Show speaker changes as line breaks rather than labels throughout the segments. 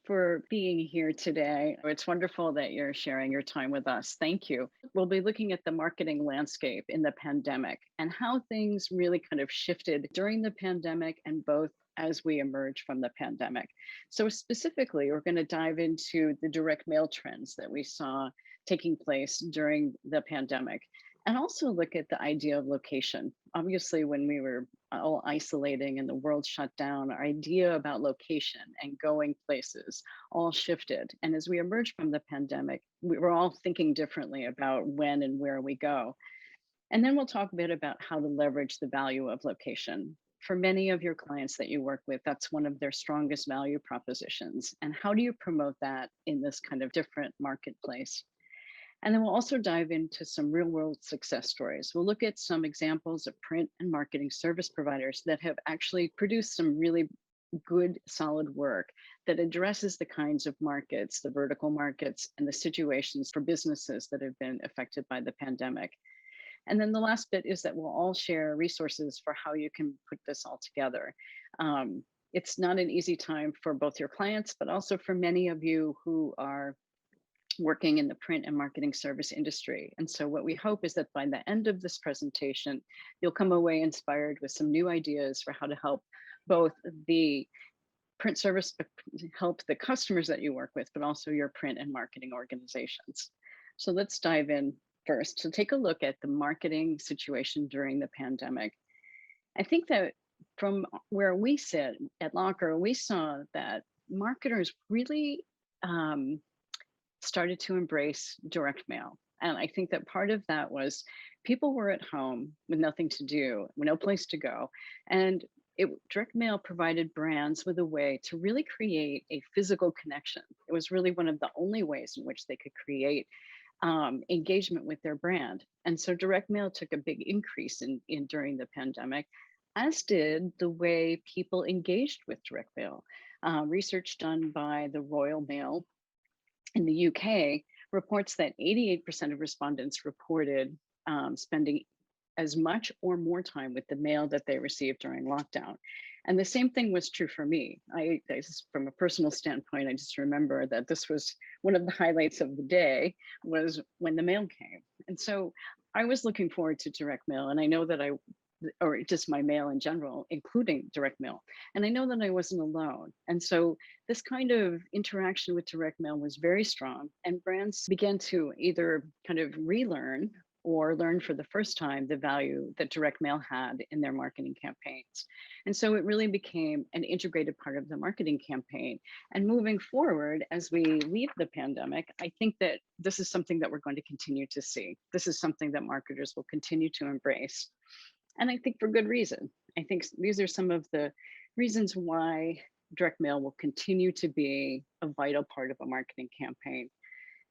for being here today. It's wonderful that you're sharing your time with us. Thank you. We'll be looking at the marketing landscape in the pandemic and how things really kind of shifted during the pandemic and both as we emerge from the pandemic. So, specifically, we're going to dive into the direct mail trends that we saw taking place during the pandemic and also look at the idea of location. Obviously, when we were all isolating and the world shut down, our idea about location and going places all shifted. And as we emerged from the pandemic, we were all thinking differently about when and where we go. And then we'll talk a bit about how to leverage the value of location. For many of your clients that you work with, that's one of their strongest value propositions. And how do you promote that in this kind of different marketplace? And then we'll also dive into some real world success stories. We'll look at some examples of print and marketing service providers that have actually produced some really good, solid work that addresses the kinds of markets, the vertical markets, and the situations for businesses that have been affected by the pandemic. And then the last bit is that we'll all share resources for how you can put this all together. It's not an easy time for both your clients, but also for many of you who are working in the print and marketing service industry. And so what we hope is that by the end of this presentation, you'll come away inspired with some new ideas for how to help both the print service, help the customers that you work with, but also your print and marketing organizations. So let's dive in first to take a look at the marketing situation during the pandemic. I think that from where we sit at locr, we saw that marketers really started to embrace direct mail. And I think that part of that was people were at home with nothing to do, no place to go. And direct mail provided brands with a way to really create a physical connection. It was really one of the only ways in which they could create engagement with their brand. And so direct mail took a big increase in during the pandemic, as did the way people engaged with direct mail. Research done by the Royal Mail in the UK reports that 88% of respondents reported spending as much or more time with the mail that they received during lockdown. And the same thing was true for me. From a personal standpoint, I just remember that this was one of the highlights of the day was when the mail came. And so I was looking forward to direct mail, and I know that or just my mail in general, including direct mail. And I know that I wasn't alone. And so this kind of interaction with direct mail was very strong, and brands began to either kind of relearn or learn for the first time the value that direct mail had in their marketing campaigns. And so it really became an integrated part of the marketing campaign. And moving forward, as we leave the pandemic, I think that this is something that we're going to continue to see. This is something that marketers will continue to embrace. And I think for good reason. I think these are some of the reasons why direct mail will continue to be a vital part of a marketing campaign.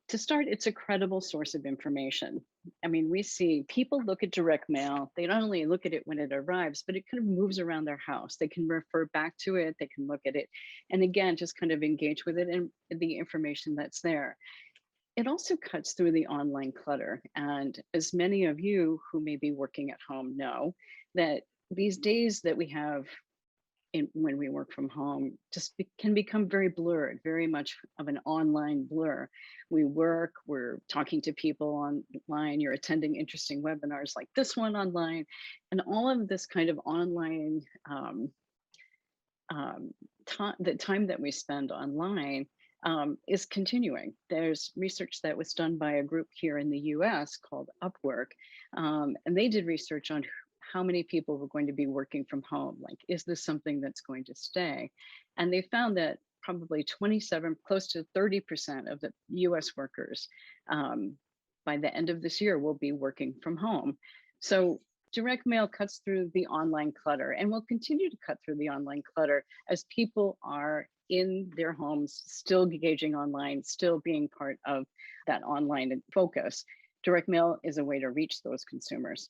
To start, it's a credible source of information. I mean, we see people look at direct mail. They not only look at it when it arrives, but it kind of moves around their house. They can refer back to it, they can look at it, and again, just kind of engage with it and the information that's there. It also cuts through the online clutter. And as many of you who may be working at home know, that these days that we have when we work from home can become very blurred, very much of an online blur. We work, we're talking to people online, you're attending interesting webinars like this one online, and all of this kind of online the time that we spend online is continuing. There's research that was done by a group here in the US called Upwork, and they did research on how many people were going to be working from home. Like, is this something that's going to stay? And they found that probably 27, close to 30% of the US workers by the end of this year will be working from home. So direct mail cuts through the online clutter and will continue to cut through the online clutter as people are in their homes, still engaging online, still being part of that online focus. Direct mail is a way to reach those consumers.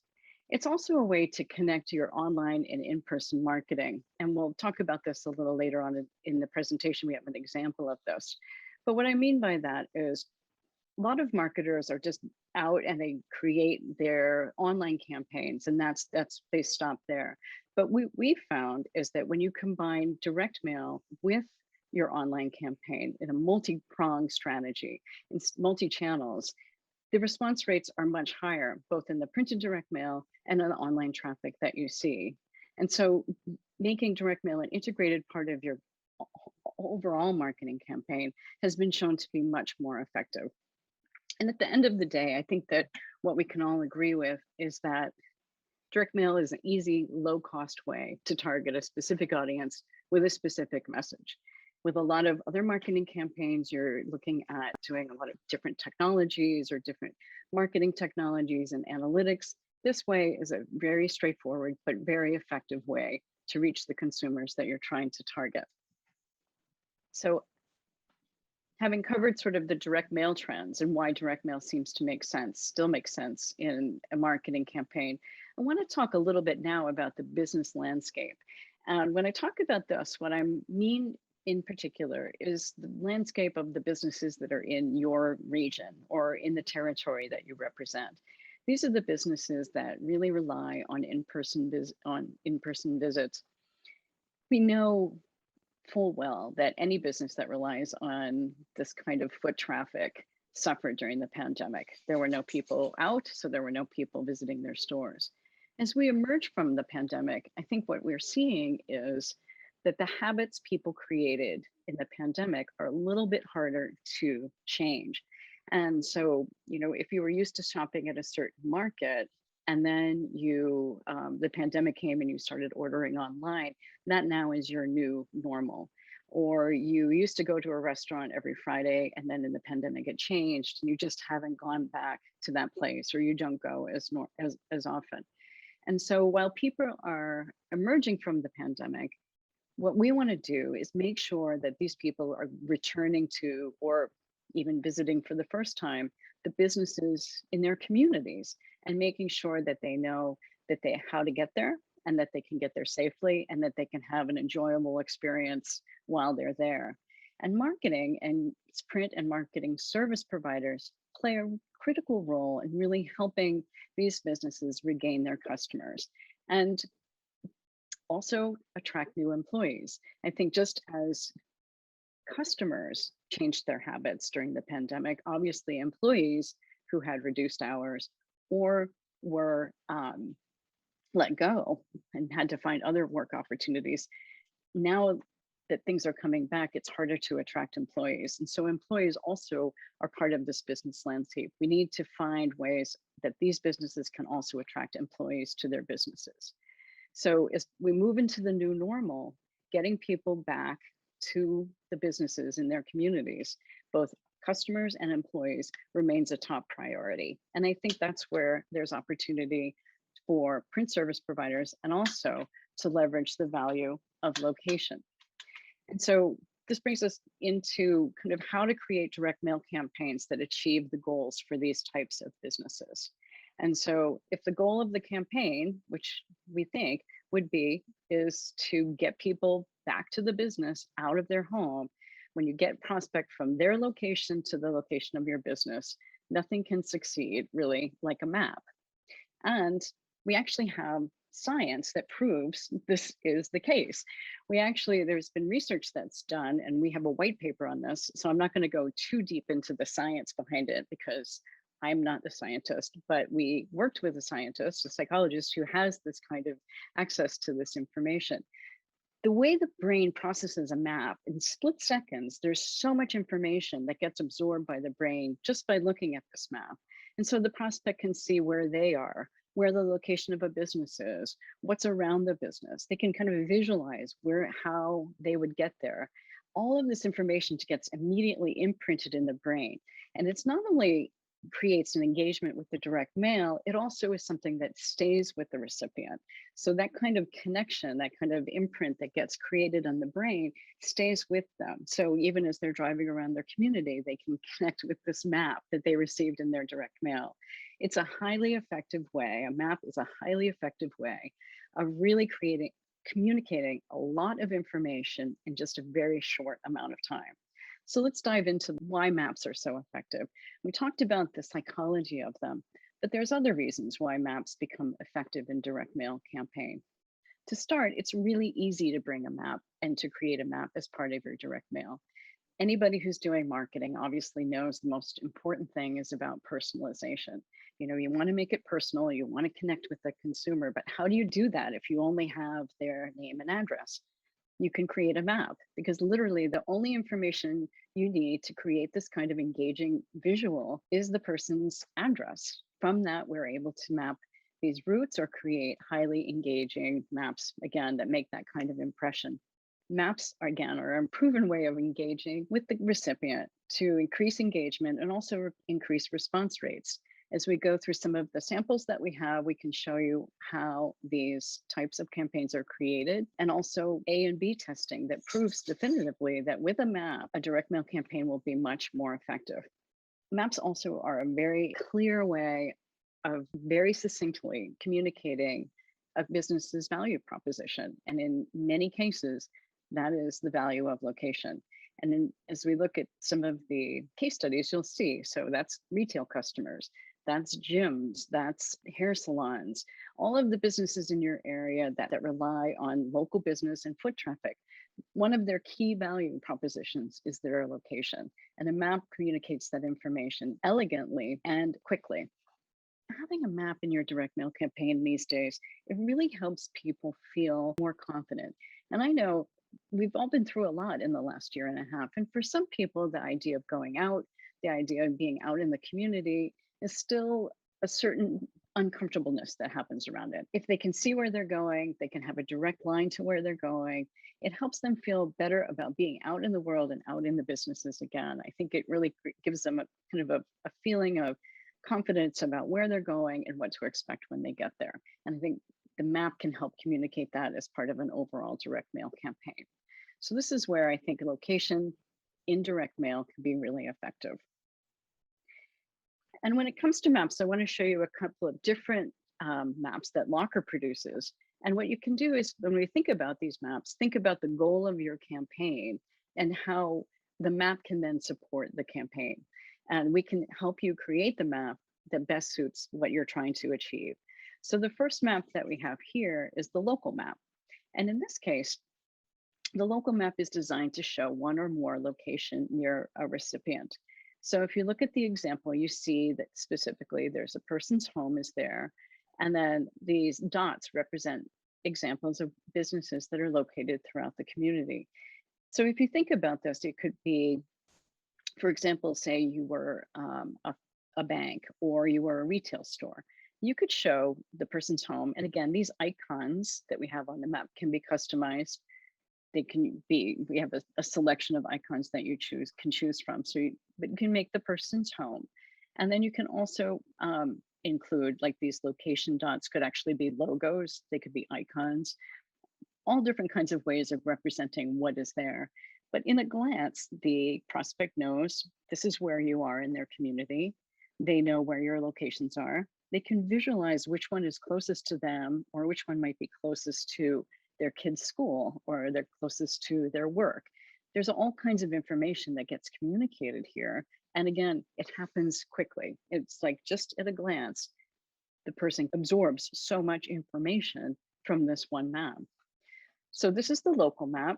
It's also a way to connect your online and in-person marketing. And we'll talk about this a little later on in the presentation. We have an example of this. But what I mean by that is a lot of marketers are just out and they create their online campaigns, and they stop there. But we found is that when you combine direct mail with your online campaign in a multi-pronged strategy, in multi-channels, the response rates are much higher, both in the printed direct mail and in the online traffic that you see. And so making direct mail an integrated part of your overall marketing campaign has been shown to be much more effective. And at the end of the day, I think that what we can all agree with is that direct mail is an easy, low cost way to target a specific audience with a specific message. With a lot of other marketing campaigns, you're looking at doing a lot of different technologies or different marketing technologies and analytics. This way is a very straightforward but very effective way to reach the consumers that you're trying to target. So having covered sort of the direct mail trends and why direct mail seems to make sense, still makes sense in a marketing campaign, I want to talk a little bit now about the business landscape. And when I talk about this, what I mean in particular is the landscape of the businesses that are in your region or in the territory that you represent. These are the businesses that really rely on in-person visits. We know full well that any business that relies on this kind of foot traffic suffered during the pandemic. There were no people out, so there were no people visiting their stores. As we emerge from the pandemic, I think what we're seeing is that the habits people created in the pandemic are a little bit harder to change. And so, if you were used to shopping at a certain market, and then the pandemic came and you started ordering online, that now is your new normal. Or you used to go to a restaurant every Friday, and then in the pandemic it changed, and you just haven't gone back to that place, or you don't go as often. And so while people are emerging from the pandemic, what we want to do is make sure that these people are returning to, or even visiting for the first time, the businesses in their communities, and making sure that they know how to get there, and that they can get there safely, and that they can have an enjoyable experience while they're there. And marketing and print and marketing service providers play a critical role in really helping these businesses regain their customers and also attract new employees. I think just as customers changed their habits during the pandemic, obviously employees who had reduced hours or were let go and had to find other work opportunities, now that things are coming back, it's harder to attract employees. And so employees also are part of this business landscape. We need to find ways that these businesses can also attract employees to their businesses. So as we move into the new normal, getting people back to the businesses in their communities, both customers and employees, remains a top priority. And I think that's where there's opportunity for print service providers and also to leverage the value of location. And so this brings us into kind of how to create direct mail campaigns that achieve the goals for these types of businesses. And so if the goal of the campaign, which we think would be, is to get people back to the business out of their home, when you get prospect from their location to the location of your business, nothing can succeed really like a map. And we actually have science that proves this is the case. There's been research that's done, and we have a white paper on this. So I'm not going to go too deep into the science behind it because I'm not a scientist, but we worked with a scientist, a psychologist who has this kind of access to this information. The way the brain processes a map in split seconds, there's so much information that gets absorbed by the brain just by looking at this map. And so the prospect can see where they are, where the location of a business is, what's around the business. They can kind of visualize how they would get there. All of this information gets immediately imprinted in the brain. And it's not only creates an engagement with the direct mail, it also is something that stays with the recipient. So that kind of connection, that kind of imprint that gets created on the brain stays with them. So even as they're driving around their community, they can connect with this map that they received in their direct mail. It's a highly effective way. A map is a highly effective way of really communicating a lot of information in just a very short amount of time. So let's dive into why maps are so effective. We talked about the psychology of them, but there's other reasons why maps become effective in direct mail campaign. To start, it's really easy to bring a map and to create a map as part of your direct mail. Anybody who's doing marketing obviously knows the most important thing is about personalization. You want to make it personal, you want to connect with the consumer, but how do you do that if you only have their name and address? You can create a map because literally the only information you need to create this kind of engaging visual is the person's address. From that, we're able to map these routes or create highly engaging maps, again, that make that kind of impression. Maps, are, again, are a proven way of engaging with the recipient to increase engagement and also increase response rates. As we go through some of the samples that we have, we can show you how these types of campaigns are created and also A and B testing that proves definitively that with a map, a direct mail campaign will be much more effective. Maps also are a very clear way of very succinctly communicating a business's value proposition. And in many cases, that is the value of location. And then as we look at some of the case studies, you'll see, so that's retail customers, that's gyms, that's hair salons, all of the businesses in your area that rely on local business and foot traffic. One of their key value propositions is their location, and a map communicates that information elegantly and quickly. Having a map in your direct mail campaign these days, it really helps people feel more confident. And I know we've all been through a lot in the last year and a half. And for some people, the idea of going out, the idea of being out in the community is still a certain uncomfortableness that happens around it. If they can see where they're going, they can have a direct line to where they're going. It helps them feel better about being out in the world and out in the businesses again. I think it really gives them a kind of a feeling of confidence about where they're going and what to expect when they get there. And I think the map can help communicate that as part of an overall direct mail campaign. So this is where I think location in direct mail can be really effective. And when it comes to maps, I want to show you a couple of different maps that locr produces. And what you can do is when we think about these maps, think about the goal of your campaign and how the map can then support the campaign. And we can help you create the map that best suits what you're trying to achieve. So the first map that we have here is the local map. And in this case, the local map is designed to show one or more location near a recipient. So if you look at the example, you see that specifically there's a person's home is there. And then these dots represent examples of businesses that are located throughout the community. So if you think about this, it could be, for example, say you were a bank or you were a retail store. You could show the person's home. And again, these icons that we have on the map can be customized. They can be, we have a selection of icons that you can choose from. So but you can make the person's home. And then you can also include, like, these location dots could actually be logos. They could be icons, all different kinds of ways of representing what is there. But in a glance, the prospect knows this is where you are in their community. They know where your locations are. They can visualize which one is closest to them or which one might be closest to their kid's school or they're closest to their work. There's all kinds of information that gets communicated here. And again, it happens quickly. It's like just at a glance, the person absorbs so much information from this one map. So this is the local map.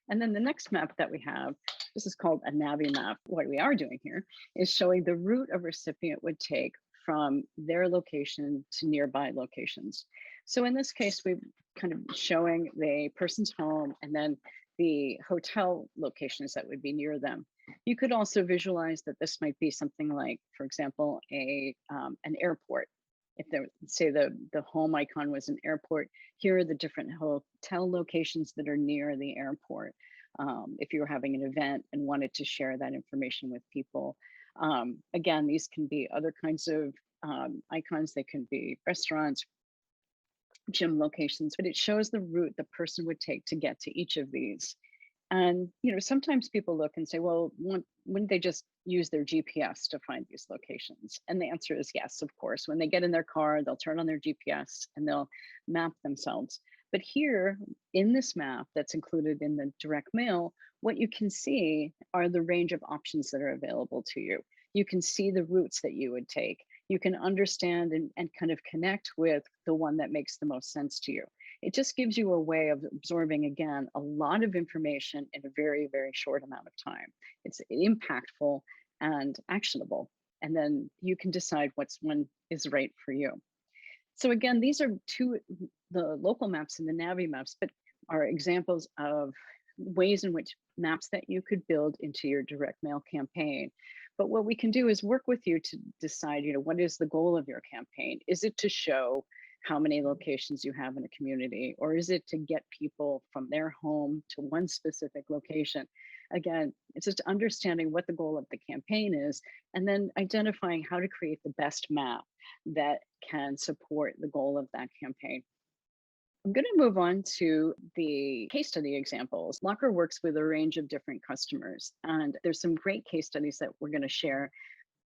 And then the next map that we have, this is called a Navi Map. What we are doing here is showing the route a recipient would take from their location to nearby locations. So in this case, we're kind of showing the person's home and then the hotel locations that would be near them. You could also visualize that this might be something like, for example, an airport. If there, say the home icon was an airport, here are the different hotel locations that are near the airport. If you were having an event and wanted to share that information with people. Again, these can be other kinds of icons. They can be restaurants, gym locations, but it shows the route the person would take to get to each of these. And sometimes people look and say, well, wouldn't they just use their GPS to find these locations? And the answer is yes, of course. When they get in their car, they'll turn on their GPS and they'll map themselves. But here in this map that's included in the direct mail, what you can see are the range of options that are available to you. You can see the routes that you would take. You can understand and kind of connect with the one that makes the most sense to you. It just gives you a way of absorbing, again, a lot of information in a very, very short amount of time. It's impactful and actionable. And then you can decide what's one is right for you. So again, these are the local maps and the Navi maps, but are examples of ways in which maps that you could build into your direct mail campaign. But what we can do is work with you to decide, what is the goal of your campaign? Is it to show how many locations you have in a community, or is it to get people from their home to one specific location? Again, it's just understanding what the goal of the campaign is, and then identifying how to create the best map that can support the goal of that campaign. I'm going to move on to the case study examples. Locr works with a range of different customers, and there's some great case studies that we're going to share.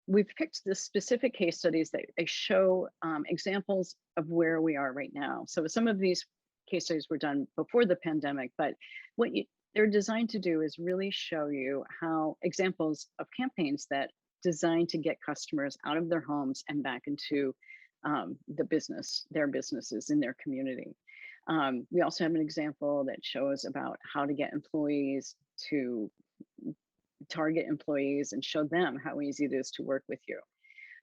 We've picked the specific case studies that they show examples of where we are right now. So some of these case studies were done before the pandemic, but they're designed to do is really show you how examples of campaigns that designed to get customers out of their homes and back into their businesses in their community. We also have an example that shows about how to get employees to target employees and show them how easy it is to work with you.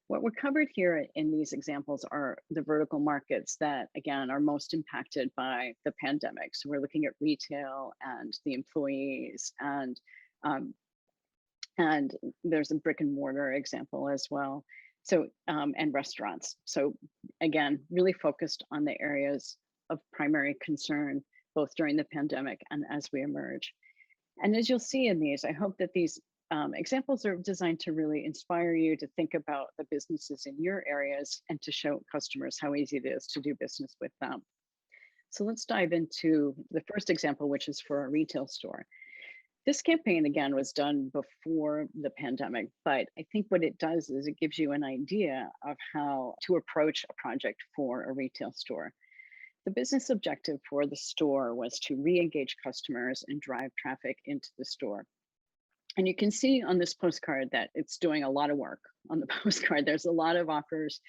What we're covered here in these examples are the vertical markets that, again, are most impacted by the pandemic. So we're looking at retail and the employees, and there's a brick and mortar example as well. So, and restaurants. So again, really focused on the areas of primary concern, both during the pandemic and as we emerge. And as you'll see in these, I hope that these examples are designed to really inspire you to think about the businesses in your areas and to show customers how easy it is to do business with them. So let's dive into the first example, which is for a retail store. This campaign, again, was done before the pandemic, but I think what it does is it gives you an idea of how to approach a project for a retail store. The business objective for the store was to re-engage customers and drive traffic into the store. And you can see on this postcard that it's doing a lot of work on the postcard. There's a lot of offers.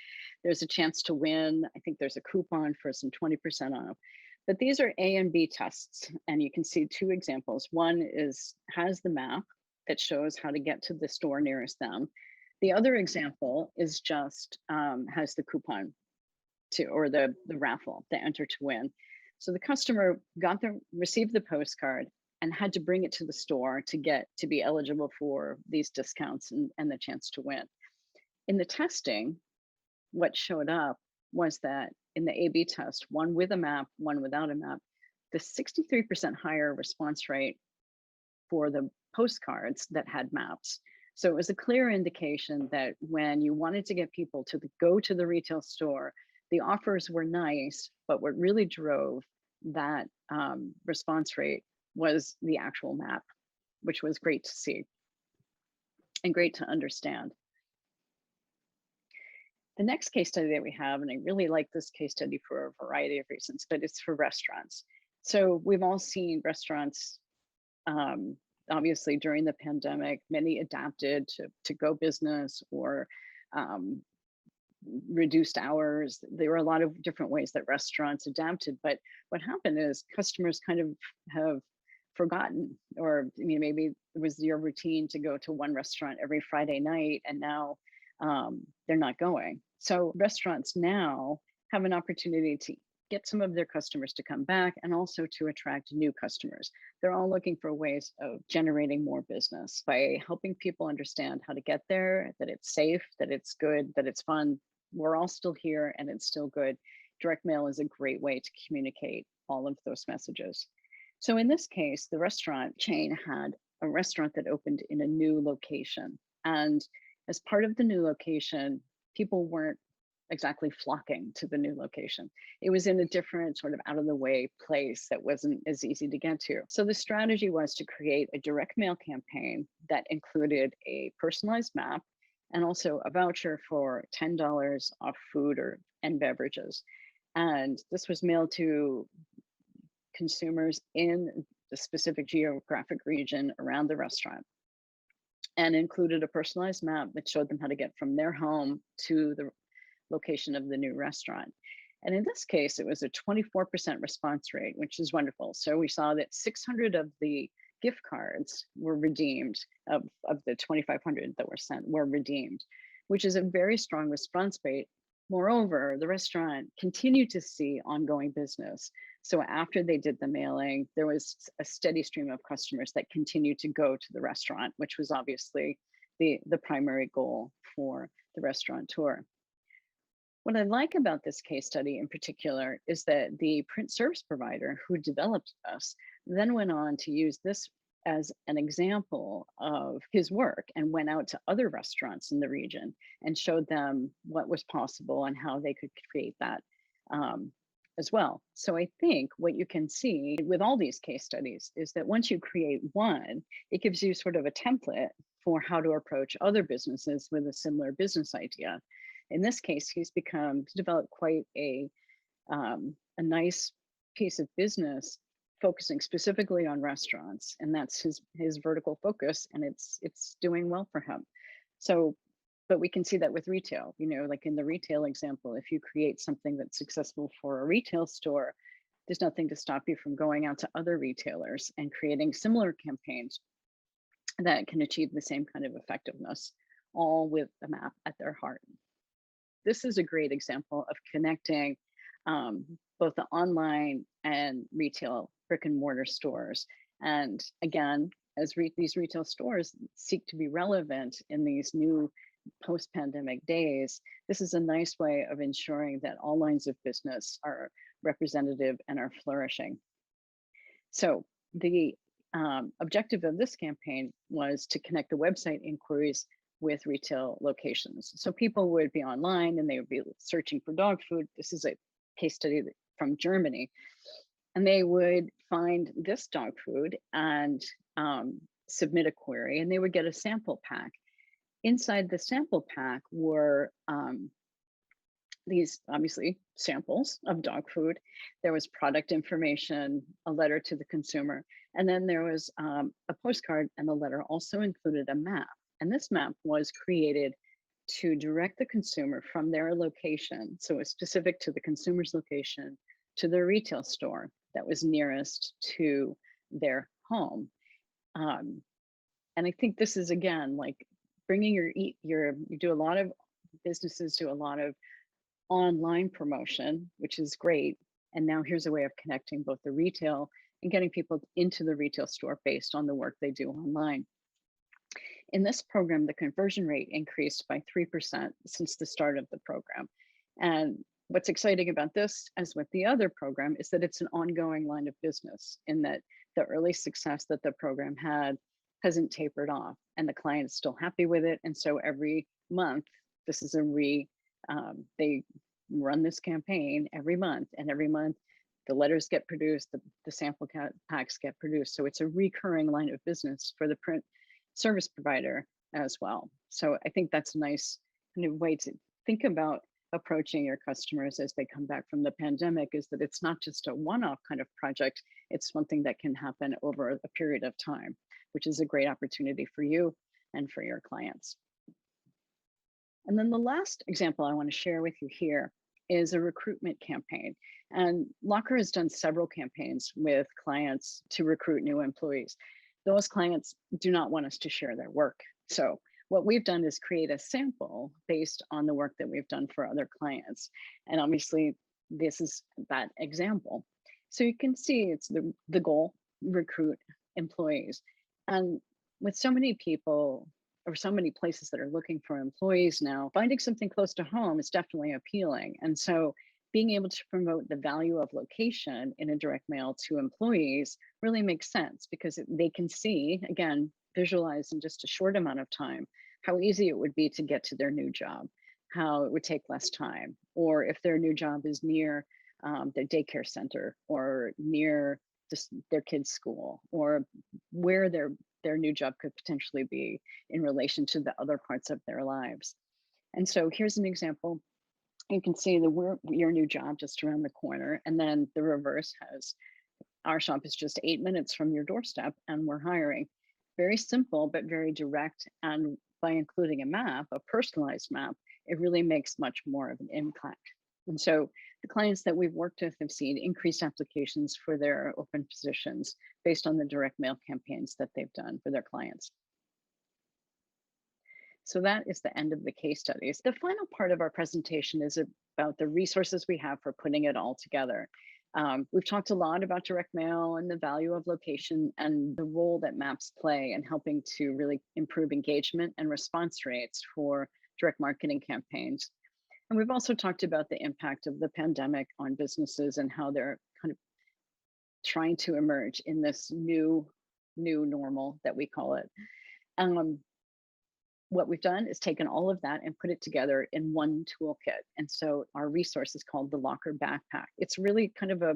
There's a chance to win. I think there's a coupon for some 20% off. But these are A and B tests, and you can see two examples. One has the map that shows how to get to the store nearest them. The other example is just has the coupon or the raffle, the enter to win. So the customer received the postcard and had to bring it to the store to be eligible for these discounts and the chance to win. In the testing, what showed up was that in the A/B test, one with a map, one without a map, the 63% higher response rate for the postcards that had maps. So it was a clear indication that when you wanted to get people to go to the retail store, the offers were nice, but what really drove that response rate was the actual map, which was great to see and great to understand. The next case study that we have, and I really like this case study for a variety of reasons, but it's for restaurants. So we've all seen restaurants, obviously during the pandemic, many adapted to go business or reduced hours. There were a lot of different ways that restaurants adapted, but what happened is customers kind of have forgotten, or maybe it was your routine to go to one restaurant every Friday night, and now they're not going. So restaurants now have an opportunity to get some of their customers to come back and also to attract new customers. They're all looking for ways of generating more business by helping people understand how to get there, that it's safe, that it's good, that it's fun. We're all still here and it's still good. Direct mail is a great way to communicate all of those messages. So in this case, the restaurant chain had a restaurant that opened in a new location. And as part of the new location, people weren't exactly flocking to the new location. It was in a different sort of out of the way place that wasn't as easy to get to. So the strategy was to create a direct mail campaign that included a personalized map and also a voucher for $10 off food and beverages. And this was mailed to consumers in the specific geographic region around the restaurant, and included a personalized map that showed them how to get from their home to the location of the new restaurant. And in this case, it was a 24% response rate, which is wonderful. So we saw that 600 of the gift cards were redeemed, of the 2,500 that were sent were redeemed, which is a very strong response rate. Moreover, the restaurant continued to see ongoing business. So after they did the mailing, there was a steady stream of customers that continued to go to the restaurant, which was obviously the primary goal for the restaurateur. What I like about this case study in particular is that the print service provider who developed this then went on to use this as an example of his work and went out to other restaurants in the region and showed them what was possible and how they could create that um, as well. So I think what you can see with all these case studies is that once you create one, it gives you sort of a template for how to approach other businesses with a similar business idea. In this case, he's developed quite a nice piece of business focusing specifically on restaurants, and that's his vertical focus, and it's doing well for him. So, but we can see that with retail, like in the retail example, if you create something that's successful for a retail store, there's nothing to stop you from going out to other retailers and creating similar campaigns that can achieve the same kind of effectiveness, all with the map at their heart. This is a great example of connecting both the online and retail brick and mortar stores. And again, as these retail stores seek to be relevant in these new post-pandemic days, this is a nice way of ensuring that all lines of business are representative and are flourishing. So the objective of this campaign was to connect the website inquiries with retail locations. So people would be online and they would be searching for dog food. This is a case study from Germany. And they would find this dog food and submit a query, and they would get a sample pack. Inside the sample pack were these obviously samples of dog food. There was product information, a letter to the consumer, and then there was a postcard, and the letter also included a map. And this map was created to direct the consumer from their location, so it's specific to the consumer's location, to the retail store that was nearest to their home. And I think this is, again, like bringing you do a lot of businesses do a lot of online promotion, which is great. And now here's a way of connecting both the retail and getting people into the retail store based on the work they do online. In this program, the conversion rate increased by 3% since the start of the program. And what's exciting about this, as with the other program, is that it's an ongoing line of business, in that the early success that the program had hasn't tapered off, and the client is still happy with it. And so every month, this is they run this campaign every month, and every month the letters get produced, the sample packs get produced. So it's a recurring line of business for the print service provider as well. So I think that's a nice new way to think about approaching your customers as they come back from the pandemic, is that it's not just a one-off kind of project, it's something that can happen over a period of time, which is a great opportunity for you and for your clients. And then the last example I want to share with you here is a recruitment campaign. And locr has done several campaigns with clients to recruit new employees. Those clients do not want us to share their work. So what we've done is create a sample based on the work that we've done for other clients. And obviously, this is that example. So you can see it's the goal, recruit employees. And with so many people or so many places that are looking for employees now, finding something close to home is definitely appealing. And so being able to promote the value of location in a direct mail to employees really makes sense, because they can see, again, visualize in just a short amount of time, how easy it would be to get to their new job, how it would take less time, or if their new job is near their daycare center or near just their kids' school, or where their new job could potentially be in relation to the other parts of their lives. And so here's an example. You can see your new job just around the corner, and then the reverse has our shop is just 8 minutes from your doorstep and we're hiring. Very simple, but very direct. And by including a map, a personalized map, it really makes much more of an impact. And so The clients that we've worked with have seen increased applications for their open positions based on the direct mail campaigns that they've done for their clients. So that is the end of the case studies. The final part of our presentation is about the resources we have for putting it all together. We've talked a lot about direct mail and the value of location and the role that maps play in helping to really improve engagement and response rates for direct marketing campaigns. And we've also talked about the impact of the pandemic on businesses and how they're kind of trying to emerge in this new normal that we call it. Um, what we've done is taken all of that and put it together in one toolkit. And so our resource is called the locr backpack. It's really kind of a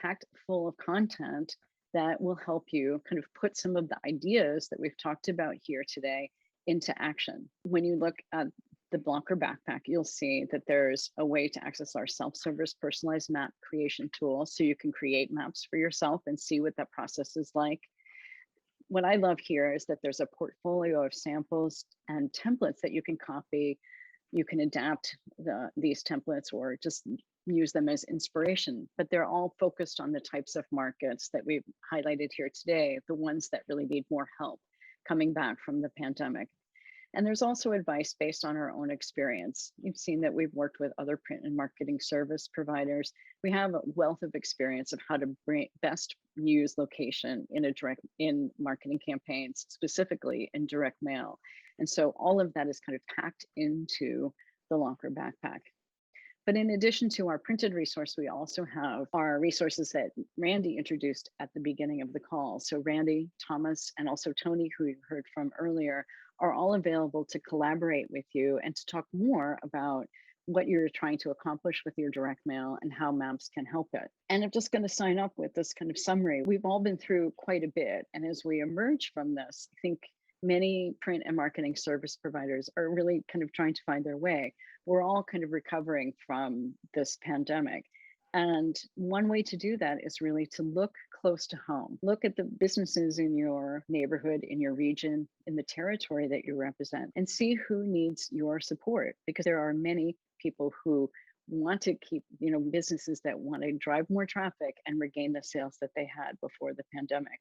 packed full of content that will help you kind of put some of the ideas that we've talked about here today into action. When you look at the Blocker backpack, you'll see that there's a way to access our self-service personalized map creation tool. So you can create maps for yourself and see what that process is like. What I love here is that there's a portfolio of samples and templates that you can copy. You can adapt these templates or just use them as inspiration, but they're all focused on the types of markets that we've highlighted here today, the ones that really need more help coming back from the pandemic. And there's also advice based on our own experience. You've seen that we've worked with other print and marketing service providers. We have a wealth of experience of how to best use location in marketing campaigns, specifically in direct mail. And so all of that is kind of packed into the Locker backpack. But in addition to our printed resource, we also have our resources that Randy introduced at the beginning of the call. So Randy, Thomas, and also Tony, who you heard from earlier, are all available to collaborate with you and to talk more about what you're trying to accomplish with your direct mail and how maps can help it. And I'm just going to sign up with this kind of summary. We've all been through quite a bit. And as we emerge from this, I think many print and marketing service providers are really kind of trying to find their way. We're all kind of recovering from this pandemic. And one way to do that is really to look close to home. Look at the businesses in your neighborhood, in your region, in the territory that you represent, and see who needs your support, because there are many people who want to keep, businesses that want to drive more traffic and regain the sales that they had before the pandemic.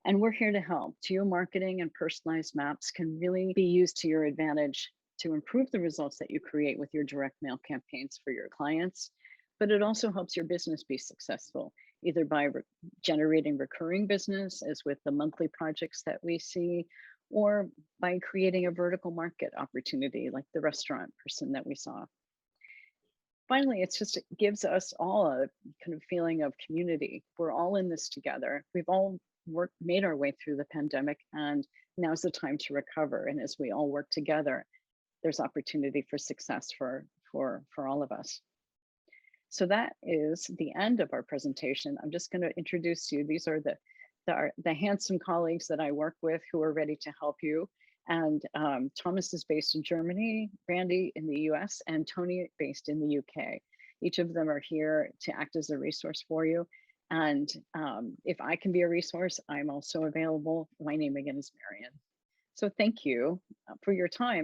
And we're here to help. Geomarketing and personalized maps can really be used to your advantage to improve the results that you create with your direct mail campaigns for your clients. But it also helps your business be successful, either by generating recurring business, as with the monthly projects that we see, or by creating a vertical market opportunity like the restaurant person that we saw. Finally, it gives us all a kind of feeling of community. We're all in this together. We've all made our way through the pandemic, and now's the time to recover. And as we all work together, there's opportunity for success for all of us. So that is the end of our presentation. I'm just going to introduce you. These are the handsome colleagues that I work with who are ready to help you. And Thomas is based in Germany, Randy in the US, and Tony based in the UK. Each of them are here to act as a resource for you. And if I can be a resource, I'm also available. My name again is Marian. So thank you for your time.